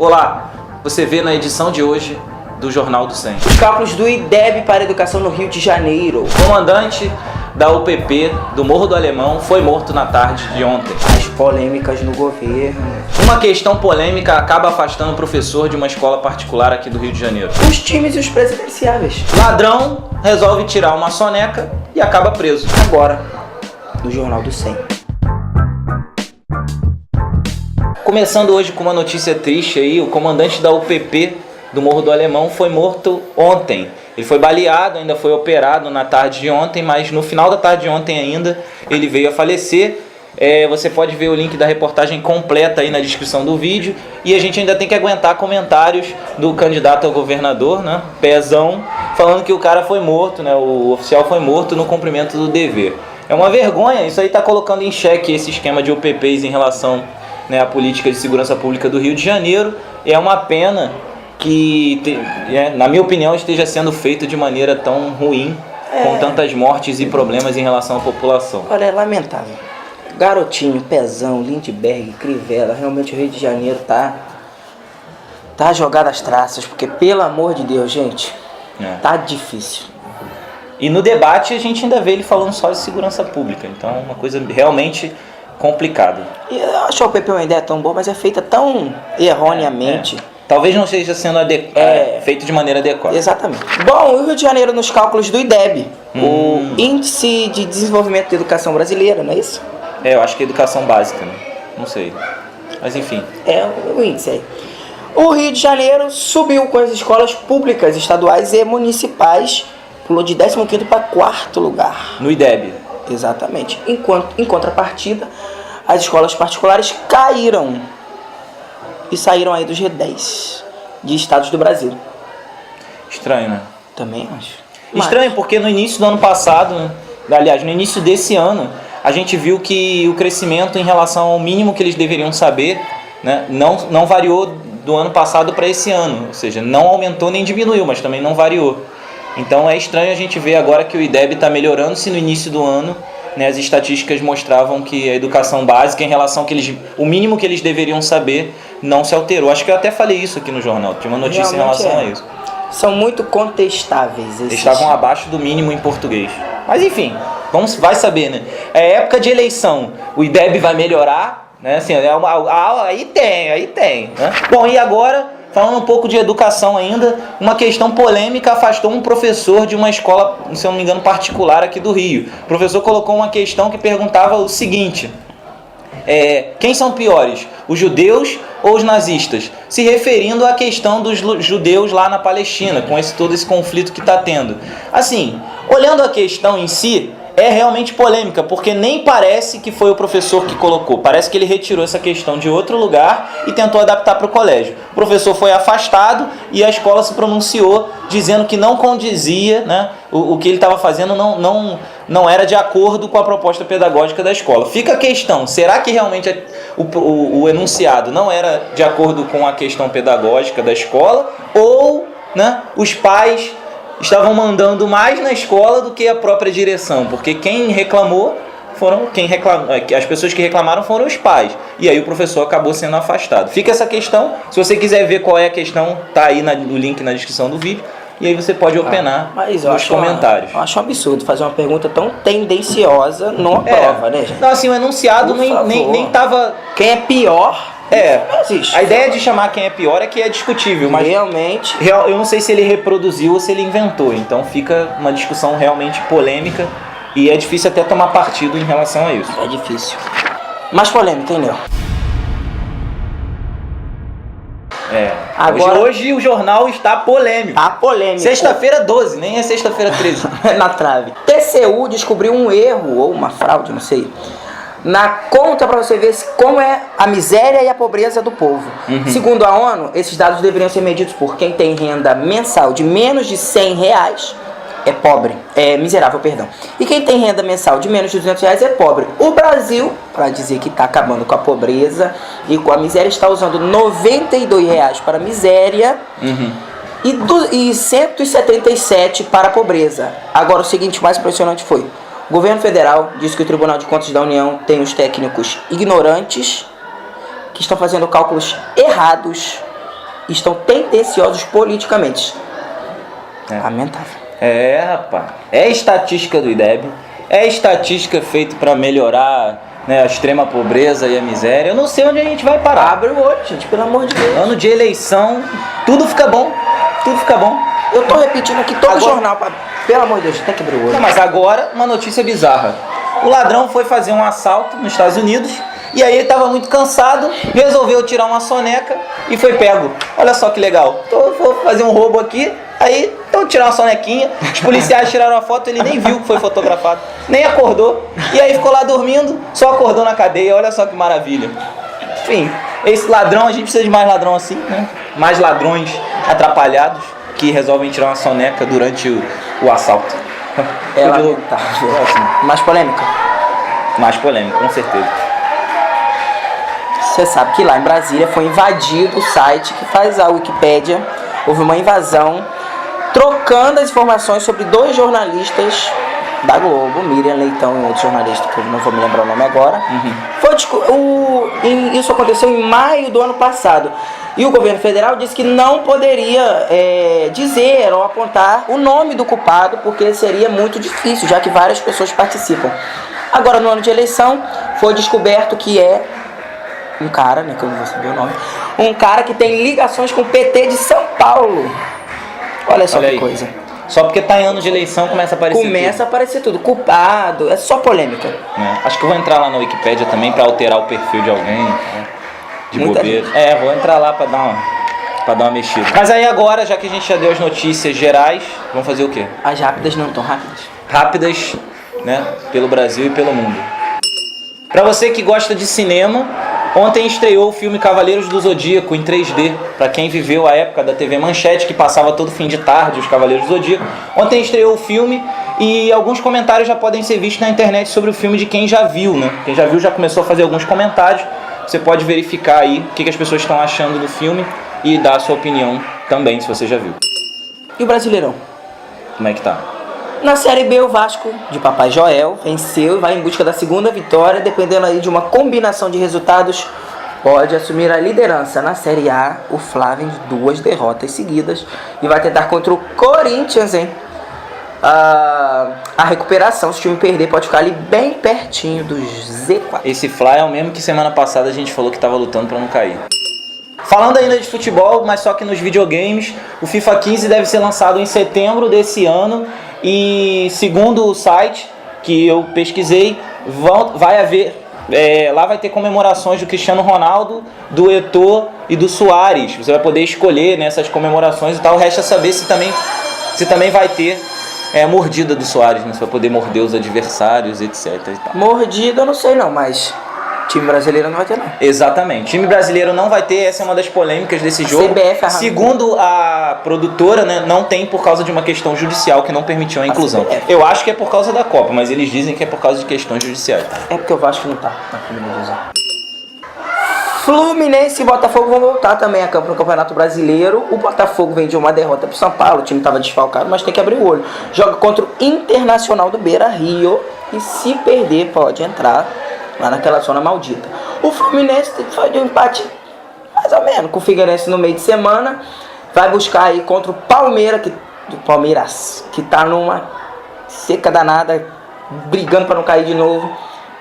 Olá, você vê na edição de hoje do Jornal do 100. Os cálculos do IDEB para a educação no Rio de Janeiro. O comandante da UPP do Morro do Alemão foi morto na tarde de ontem. As polêmicas no governo. Uma questão polêmica acaba afastando o professor de uma escola particular aqui do Rio de Janeiro. Os times e os presidenciáveis. Ladrão resolve tirar uma soneca e acaba preso. Agora, no Jornal do 100. Começando hoje com uma notícia triste aí, o comandante da UPP do Morro do Alemão foi morto ontem. Ele foi baleado, ainda foi operado na tarde de ontem, mas no final da tarde de ontem ainda ele veio a falecer. Você pode ver o link da reportagem completa aí na descrição do vídeo. E a gente ainda tem que aguentar comentários do candidato ao governador, né, Pezão, falando que o cara foi morto, né, o oficial foi morto no cumprimento do dever. É uma vergonha, isso aí está colocando em xeque esse esquema de UPPs em relação, né, à política de segurança pública do Rio de Janeiro. É uma pena que, na minha opinião, esteja sendo feito de maneira tão ruim, com tantas mortes e problemas em relação à população. Olha, é lamentável. Garotinho, Pezão, Lindbergh, Crivella, realmente o Rio de Janeiro tá jogado às traças, porque pelo amor de Deus, gente, tá difícil. E no debate a gente ainda vê ele falando só de segurança pública, então é uma coisa realmente complicada. E eu acho que o UPP uma ideia tão boa, mas é feita tão erroneamente. Talvez não esteja sendo feito de maneira adequada. Exatamente. Bom, o Rio de Janeiro nos cálculos do IDEB, o Índice de Desenvolvimento da Educação Brasileira, não é isso? Eu acho que é educação básica, né? Não sei. Mas enfim. É o índice aí. O Rio de Janeiro subiu com as escolas públicas, estaduais e municipais, pulou de 15º para 4º lugar. No IDEB. Exatamente. Em contrapartida, as escolas particulares caíram e saíram aí dos G10 de estados do Brasil. Estranho, né? Também acho. Estranho, porque no início do ano passado, né? Aliás, no início desse ano, a gente viu que o crescimento em relação ao mínimo que eles deveriam saber, né, não variou do ano passado para esse ano. Ou seja, não aumentou nem diminuiu, mas também não variou. Então é estranho a gente ver agora que o IDEB está melhorando, se no início do ano, né, as estatísticas mostravam que a educação básica, em relação que o mínimo que eles deveriam saber, não se alterou. Acho que eu até falei isso aqui no jornal, tinha uma notícia realmente em relação a isso. São muito contestáveis. Eles estavam abaixo do mínimo em português. Mas enfim, vai saber, né? É época de eleição, o IDEB vai melhorar, né? Assim, aí tem. Né? Bom, e agora, falando um pouco de educação ainda, uma questão polêmica afastou um professor de uma escola, se eu não me engano, particular aqui do Rio. O professor colocou uma questão que perguntava o seguinte: quem são piores, os judeus ou os nazistas? Se referindo à questão dos judeus lá na Palestina, com todo esse conflito que está tendo. Assim, olhando a questão em si, é realmente polêmica, porque nem parece que foi o professor que colocou. Parece que ele retirou essa questão de outro lugar e tentou adaptar para o colégio. O professor foi afastado e a escola se pronunciou dizendo que não condizia, né, o que ele estava fazendo não era de acordo com a proposta pedagógica da escola. Fica a questão, será que realmente o enunciado não era de acordo com a questão pedagógica da escola? Ou, né, os pais estavam mandando mais na escola do que a própria direção, porque as pessoas que reclamaram foram os pais, e aí o professor acabou sendo afastado. Fica essa questão, se você quiser ver qual é a questão, tá aí no link na descrição do vídeo, e aí você pode opinar nos comentários. Eu acho um absurdo fazer uma pergunta tão tendenciosa numa prova, né, gente? Não, assim, o enunciado nem tava... Quem é pior... não existe. A ideia de chamar quem é pior é que é discutível, mas realmente eu não sei se ele reproduziu ou se ele inventou, então fica uma discussão realmente polêmica e é difícil até tomar partido em relação a isso. É difícil. Mais polêmica, hein, Léo? Agora, hoje o jornal está polêmico. Tá polêmico. Sexta-feira 12, nem é sexta-feira 13. Na trave. TCU descobriu um erro, ou uma fraude, não sei, na conta para você ver como é a miséria e a pobreza do povo. Segundo a ONU, esses dados deveriam ser medidos por quem tem renda mensal de menos de R$100 é miserável, perdão. E quem tem renda mensal de menos de R$200 é pobre. O Brasil, para dizer que está acabando com a pobreza e com a miséria, está usando R$92 para a miséria e 177 para a pobreza. Agora, o seguinte, mais impressionante foi: o governo federal disse que o Tribunal de Contas da União tem os técnicos ignorantes que estão fazendo cálculos errados estão tendenciosos politicamente. Lamentável. Rapaz. É estatística do IDEB, é estatística feita para melhorar, né, a extrema pobreza e a miséria. Eu não sei onde a gente vai parar. Abre o olho, gente, pelo amor de Deus. Ano de eleição, tudo fica bom, tudo fica bom. Eu tô repetindo aqui todo jornal, pelo amor de Deus, tem que abrir o olho. Não, mas agora, uma notícia bizarra. O ladrão foi fazer um assalto nos Estados Unidos, e aí ele estava muito cansado, resolveu tirar uma soneca e foi pego. Olha só que legal. Vou fazer um roubo aqui, aí então tirar uma sonequinha. Os policiais tiraram a foto, ele nem viu que foi fotografado, nem acordou. E aí ficou lá dormindo, só acordou na cadeia. Olha só que maravilha. Enfim, esse ladrão, a gente precisa de mais ladrão assim, né? Mais ladrões atrapalhados que resolvem tirar uma soneca durante o assalto. É lamentável. Mais polêmica? Mais polêmica, com certeza. Você sabe que lá em Brasília foi invadido o site que faz a Wikipédia. Houve uma invasão, trocando as informações sobre 2 jornalistas da Globo, Miriam Leitão e outro jornalista, que eu não vou me lembrar o nome agora. Isso aconteceu em maio do ano passado. E o governo federal disse que não poderia dizer ou apontar o nome do culpado, porque seria muito difícil, já que várias pessoas participam. Agora, no ano de eleição, foi descoberto que é um cara, né, que eu não vou saber o nome, um cara que tem ligações com o PT de São Paulo. Olha só que coisa. Só porque tá em ano de eleição começa a aparecer a aparecer tudo. Culpado, é só polêmica. Acho que eu vou entrar lá na Wikipédia também pra alterar o perfil de alguém, de Muita bobeira. Vou entrar lá pra dar uma mexida. Mas aí agora, já que a gente já deu as notícias gerais, vamos fazer o quê? As rápidas não tão rápidas. Rápidas, né, pelo Brasil e pelo mundo. Pra você que gosta de cinema, ontem estreou o filme Cavaleiros do Zodíaco em 3D. Pra quem viveu a época da TV Manchete, que passava todo fim de tarde os Cavaleiros do Zodíaco. Ontem estreou o filme e alguns comentários já podem ser vistos na internet sobre o filme de quem já viu, né? Quem já viu já começou a fazer alguns comentários. Você pode verificar aí o que as pessoas estão achando do filme e dar a sua opinião também, se você já viu. E o Brasileirão? Como é que tá? Na Série B, o Vasco, de Papai Joel, venceu e vai em busca da segunda vitória. Dependendo aí de uma combinação de resultados, pode assumir a liderança. Na Série A, o Flávio de 2 derrotas seguidas e vai tentar contra o Corinthians, hein? A recuperação. Se o time perder, pode ficar ali bem pertinho do Z4. Esse Fla é o mesmo que semana passada a gente falou que estava lutando para não cair. Falando ainda de futebol, mas só que nos videogames, o FIFA 15 deve ser lançado em setembro desse ano. E segundo o site que eu pesquisei, vai haver, lá vai ter comemorações do Cristiano Ronaldo, do Eto'o e do Suárez. Você vai poder escolher nessas comemorações e tal. Resta saber se também vai ter mordida do Suárez, né? Você vai poder morder os adversários, etc. E tal. Mordida eu não sei não, mas time brasileiro não vai ter não. Exatamente, time brasileiro não vai ter, essa é uma das polêmicas desse jogo. CBF, segundo a produtora, né, não tem por causa de uma questão judicial que não permitiu a inclusão. Eu acho que é por causa da Copa, mas eles dizem que é por causa de questões judiciais. É porque o Vasco não tá na primeira divisão. Fluminense e Botafogo vão voltar também a campo no Campeonato Brasileiro. O Botafogo vem de uma derrota pro São Paulo, o time estava desfalcado, mas tem que abrir o olho. Joga contra o Internacional do Beira-Rio e se perder pode entrar lá naquela zona maldita. O Fluminense foi de um empate mais ou menos com o Figueirense no meio de semana. Vai buscar aí contra o Palmeiras, que tá numa seca danada, brigando para não cair de novo.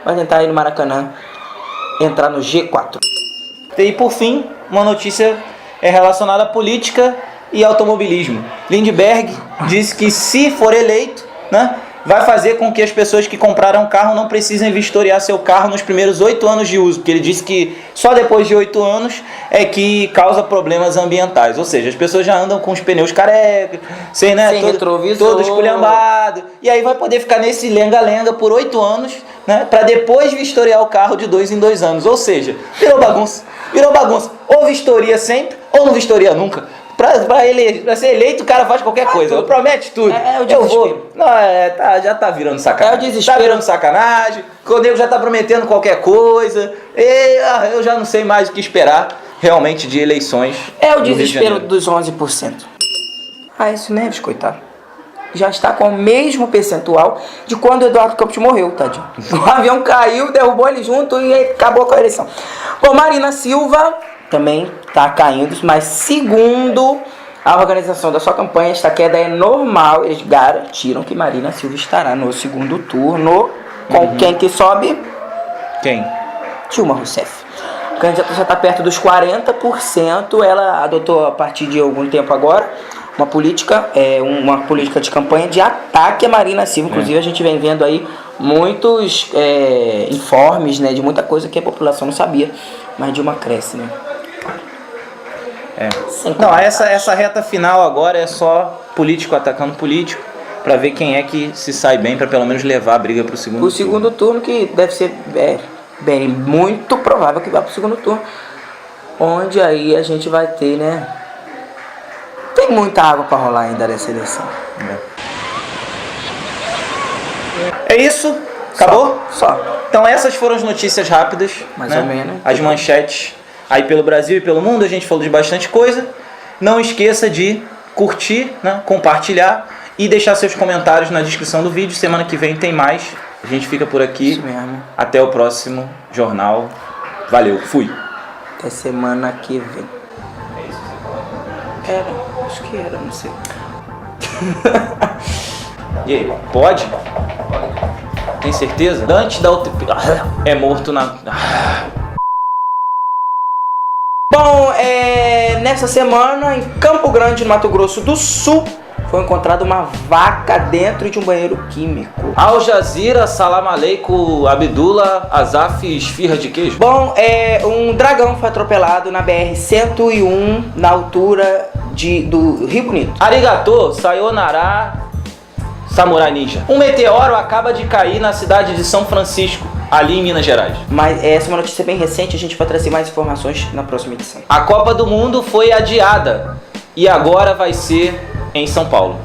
Vai tentar ir no Maracanã, entrar no G4. E por fim, uma notícia relacionada à política e automobilismo. Lindbergh disse que se for eleito, né, vai fazer com que as pessoas que compraram um carro não precisem vistoriar seu carro nos primeiros 8 anos de uso, porque ele disse que só depois de 8 anos é que causa problemas ambientais. Ou seja, as pessoas já andam com os pneus carecas, sem retrovisor, todo esculhambado, e aí vai poder ficar nesse lenga-lenga por 8 anos, né, para depois vistoriar o carro de 2 em 2 anos. Ou seja, virou bagunça. Ou vistoria sempre, ou não vistoria nunca. Pra ser eleito, o cara faz qualquer coisa. Promete tudo. O desespero. Já tá virando sacanagem. É o desespero. Tá virando sacanagem. O nego já tá prometendo qualquer coisa. Eu já não sei mais o que esperar realmente de eleições. É o desespero dos 11%. Aécio Neves, coitado, já está com o mesmo percentual de quando o Eduardo Campos morreu, tadinho. O avião caiu, derrubou ele junto e acabou com a eleição. Bom, Marina Silva também está caindo, mas segundo a organização da sua campanha, esta queda é normal. Eles garantiram que Marina Silva estará no segundo turno. Com quem que sobe? Quem? Dilma Rousseff. A candidata já está perto dos 40%. Ela adotou a partir de algum tempo agora uma política de campanha de ataque a Marina Silva. Inclusive a gente vem vendo aí muitos informes, né, de muita coisa que a população não sabia. Mas Dilma cresce, né? Não, essa reta final agora é só político atacando político, pra ver quem é que se sai bem, pra pelo menos levar a briga pro segundo turno. O segundo turno, que deve ser bem, muito provável que vá pro segundo turno, onde aí a gente vai ter, né? Tem muita água pra rolar ainda nessa eleição. É isso? Acabou? Só. Então essas foram as notícias rápidas, Mais né? ou menos. As manchetes aí pelo Brasil e pelo mundo. A gente falou de bastante coisa. Não esqueça de curtir, né? Compartilhar e deixar seus comentários na descrição do vídeo. Semana que vem tem mais. A gente fica por aqui. Isso mesmo. Até o próximo jornal. Valeu, fui. Até semana que vem. Acho que era, não sei. E aí, pode? Tem certeza? Dante da UTP é morto na... Bom, nessa semana, em Campo Grande, no Mato Grosso do Sul, foi encontrada uma vaca dentro de um banheiro químico. Al Jazeera, Salam Aleikum, Abdullah, Azaf, esfirra de queijo. Bom, um dragão foi atropelado na BR-101, na altura do Rio Bonito. Arigato, sayonara, samurai ninja. Um meteoro acaba de cair na cidade de São Francisco, ali em Minas Gerais. Mas essa é uma notícia bem recente, a gente vai trazer mais informações na próxima edição. A Copa do Mundo foi adiada e agora vai ser em São Paulo.